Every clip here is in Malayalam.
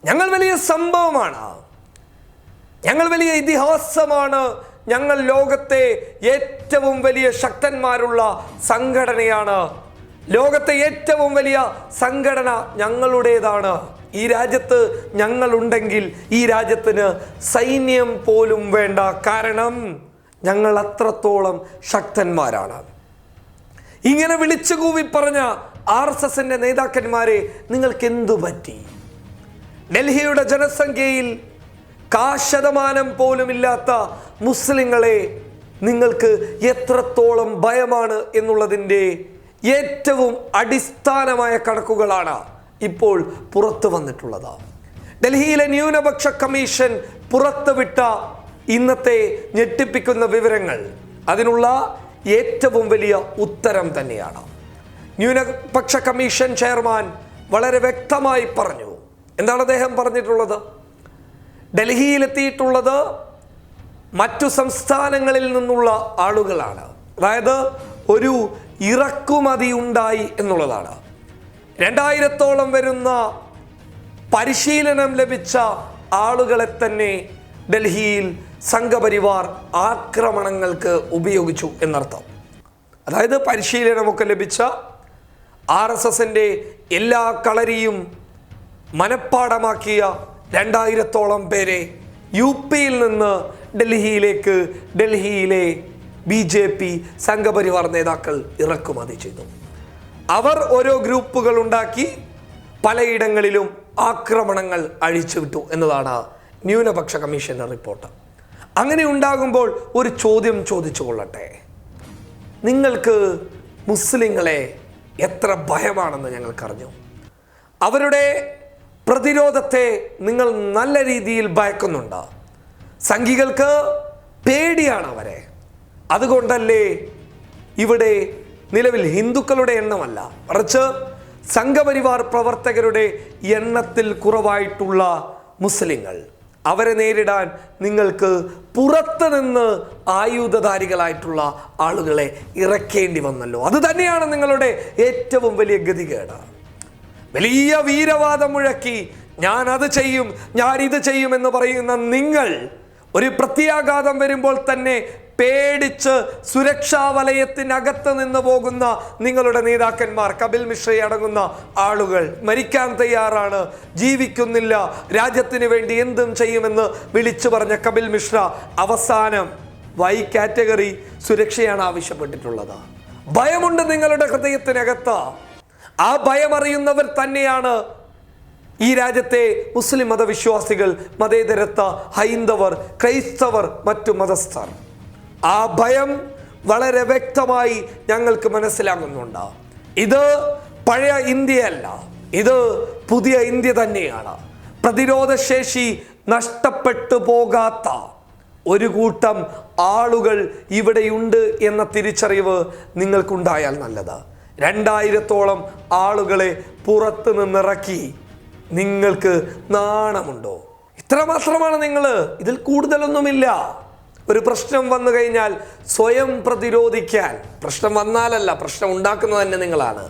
ഞങ്ങൾ വലിയ സംഭവമാണ്, ഞങ്ങൾ വലിയ ഇതിഹാസമാണ്, ഞങ്ങൾ ലോകത്തെ ഏറ്റവും വലിയ ശക്തന്മാരുള്ള സംഘടനയാണ്, ലോകത്തെ ഏറ്റവും വലിയ സംഘടന ഞങ്ങളുടേതാണ്, ഈ രാജ്യത്ത് ഞങ്ങളുണ്ടെങ്കിൽ ഈ രാജ്യത്തിന് സൈന്യം പോലും വേണ്ട, കാരണം ഞങ്ങൾ അത്രത്തോളം ശക്തന്മാരാണ്. ഇങ്ങനെ വിളിച്ചു കൂവി പറഞ്ഞ RSSന്റെ നേതാക്കന്മാരെ നിങ്ങൾക്ക് എന്തു പറ്റി? ഡൽഹിയുടെ ജനസംഖ്യയിൽ 1% പോലും ഇല്ലാത്ത മുസ്ലിങ്ങളെ നിങ്ങൾക്ക് എത്രത്തോളം ഭയമാണ് എന്നുള്ളതിൻ്റെ ഏറ്റവും അടിസ്ഥാനമായ കണക്കുകളാണ് ഇപ്പോൾ പുറത്തു വന്നിട്ടുള്ളത്. ഡൽഹിയിലെ ന്യൂനപക്ഷ കമ്മീഷൻ പുറത്തുവിട്ട ഇന്നത്തെ ഞെട്ടിപ്പിക്കുന്ന വിവരങ്ങൾ അതിനുള്ള ഏറ്റവും വലിയ ഉത്തരം തന്നെയാണ്. ന്യൂനപക്ഷ കമ്മീഷൻ ചെയർമാൻ വളരെ വ്യക്തമായി പറഞ്ഞു. എന്താണ് അദ്ദേഹം പറഞ്ഞിട്ടുള്ളത്? ഡൽഹിയിലെത്തിയിട്ടുള്ളത് മറ്റു സംസ്ഥാനങ്ങളിൽ നിന്നുള്ള ആളുകളാണ്, അതായത് ഒരു ഇറക്കുമതി ഉണ്ടായി എന്നുള്ളതാണ്. 2000-ഓളം വരുന്ന പരിശീലനം ലഭിച്ച ആളുകളെ തന്നെ ഡൽഹിയിൽ സംഘപരിവാർ ആക്രമണങ്ങൾക്ക് ഉപയോഗിച്ചു എന്നർത്ഥം. അതായത് പരിശീലനമൊക്കെ ലഭിച്ച RSSന്റെ എല്ലാ കളരിയും മനഃപ്പാടമാക്കിയ 2000-ഓളം പേരെ UPയിൽ നിന്ന് ഡൽഹിയിലെ BJP സംഘപരിവാർ നേതാക്കൾ ഇറക്കുമതി ചെയ്തു. അവർ ഓരോ ഗ്രൂപ്പുകൾ ഉണ്ടാക്കി പലയിടങ്ങളിലും ആക്രമണങ്ങൾ അഴിച്ചുവിട്ടു എന്നതാണ് ന്യൂനപക്ഷ കമ്മീഷന്റെ റിപ്പോർട്ട്. അങ്ങനെ ഉണ്ടാകുമ്പോൾ ഒരു ചോദ്യം ചോദിച്ചു കൊള്ളട്ടെ, നിങ്ങൾക്ക് മുസ്ലിങ്ങളെ എത്ര ഭയമാണെന്ന് ഞങ്ങൾക്കറിഞ്ഞു. അവരുടെ പ്രതിരോധത്തെ നിങ്ങൾ നല്ല രീതിയിൽ ഭയക്കുന്നുണ്ട്. സംഘികൾക്ക് പേടിയാണ് അവരെ. അതുകൊണ്ടല്ലേ ഇവിടെ നിലവിൽ ഹിന്ദുക്കളുടെ എണ്ണമല്ല, മറിച്ച് സംഘപരിവാർ പ്രവർത്തകരുടെ എണ്ണത്തിൽ കുറവായിട്ടുള്ള മുസ്ലിങ്ങൾ, അവരെ നേരിടാൻ നിങ്ങൾക്ക് പുറത്ത് നിന്ന് ആയുധധാരികളായിട്ടുള്ള ആളുകളെ ഇറക്കേണ്ടി വന്നല്ലോ. അത് തന്നെയാണ് നിങ്ങളുടെ ഏറ്റവും വലിയ ഗതികേട്. വലിയ വീരവാദം മുഴക്കി ഞാൻ അത് ചെയ്യും, ഞാൻ ഇത് ചെയ്യും എന്ന് പറയുന്ന നിങ്ങൾ ഒരു പ്രത്യാഘാതം വരുമ്പോൾ തന്നെ പേടിച്ച് സുരക്ഷാ വലയത്തിനകത്ത് നിന്ന് പോകുന്ന നിങ്ങളുടെ നേതാക്കന്മാർ, കപിൽ മിശ്രയെ അടങ്ങുന്ന ആളുകൾ മരിക്കാൻ തയ്യാറാണ്, ജീവിക്കുന്നില്ല, രാജ്യത്തിന് വേണ്ടി എന്തും ചെയ്യുമെന്ന് വിളിച്ചു പറഞ്ഞ കപിൽ മിശ്ര അവസാനം Y കാറ്റഗറി സുരക്ഷയാണ് ആവശ്യപ്പെട്ടിട്ടുള്ളത്. ഭയമുണ്ട് നിങ്ങളുടെ ഹൃദയത്തിനകത്ത്. ആ ഭയം അറിയുന്നവർ തന്നെയാണ് ഈ രാജ്യത്തെ മുസ്ലിം മതവിശ്വാസികൾ, മതേതരത്വ, ഹൈന്ദവർ, ക്രൈസ്തവർ, മറ്റു മതസ്ഥർ. ആ ഭയം വളരെ വ്യക്തമായി ഞങ്ങൾക്ക് മനസ്സിലാകുന്നുണ്ട്. ഇത് പഴയ ഇന്ത്യയല്ല, ഇത് പുതിയ ഇന്ത്യ തന്നെയാണ്. പ്രതിരോധശേഷി നഷ്ടപ്പെട്ടു പോകാത്ത ഒരു കൂട്ടം ആളുകൾ ഇവിടെയുണ്ട് എന്ന തിരിച്ചറിവ് നിങ്ങൾക്കുണ്ടായാൽ നല്ലത്. 2000-ഓളം ആളുകളെ പുറത്ത് നിന്നിറക്കി നിങ്ങൾക്ക് നാണമുണ്ടോ? ഇത്ര മാത്രമാണ് നിങ്ങൾ, ഇതിൽ കൂടുതലൊന്നുമില്ല. ഒരു പ്രശ്നം വന്നു കഴിഞ്ഞാൽ സ്വയം പ്രതിരോധിക്കാൻ, പ്രശ്നം വന്നാലല്ല, പ്രശ്നം ഉണ്ടാക്കുന്നത് തന്നെ നിങ്ങളാണ്.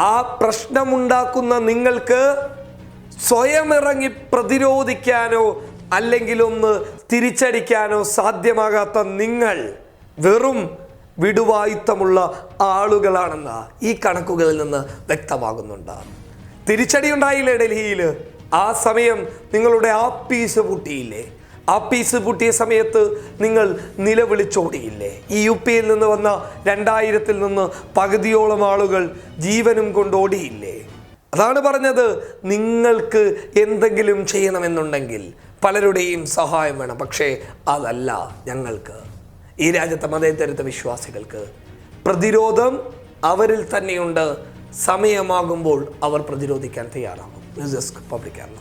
ആ പ്രശ്നമുണ്ടാക്കുന്ന നിങ്ങൾക്ക് സ്വയം ഇറങ്ങി പ്രതിരോധിക്കാനോ അല്ലെങ്കിൽ ഒന്ന് തിരിച്ചടിക്കാനോ സാധ്യമാകാത്ത നിങ്ങൾ വെറും വിടുവായുത്തമുള്ള ആളുകളാണെന്ന് ഈ കണക്കുകളിൽ നിന്ന് വ്യക്തമാകുന്നുണ്ട്. തിരിച്ചടി ഉണ്ടായില്ലേ ഡൽഹിയിൽ? ആ സമയം നിങ്ങളുടെ ആപ്പീസ് പൂട്ടിയില്ലേ? ആപ്പീസ് പൂട്ടിയ സമയത്ത് നിങ്ങൾ നിലവിളിച്ചോടിയില്ലേ? ഈ UPയിൽ നിന്ന് വന്ന 2000-ൽ നിന്ന് പകുതിയോളം ആളുകൾ ജീവനും കൊണ്ടോടിയില്ലേ? അതാണ് പറഞ്ഞത്, നിങ്ങൾക്ക് എന്തെങ്കിലും ചെയ്യണമെന്നുണ്ടെങ്കിൽ പലരുടെയും സഹായം വേണം. പക്ഷേ അതല്ല ഞങ്ങൾക്ക്, ഈ രാജ്യത്തെ മതേതരത്വ വിശ്വാസികൾക്ക് പ്രതിരോധം അവരിൽ തന്നെയുണ്ട്. സമയമാകുമ്പോൾ അവർ പ്രതിരോധിക്കാൻ തയ്യാറാകും. News desk public Kerala.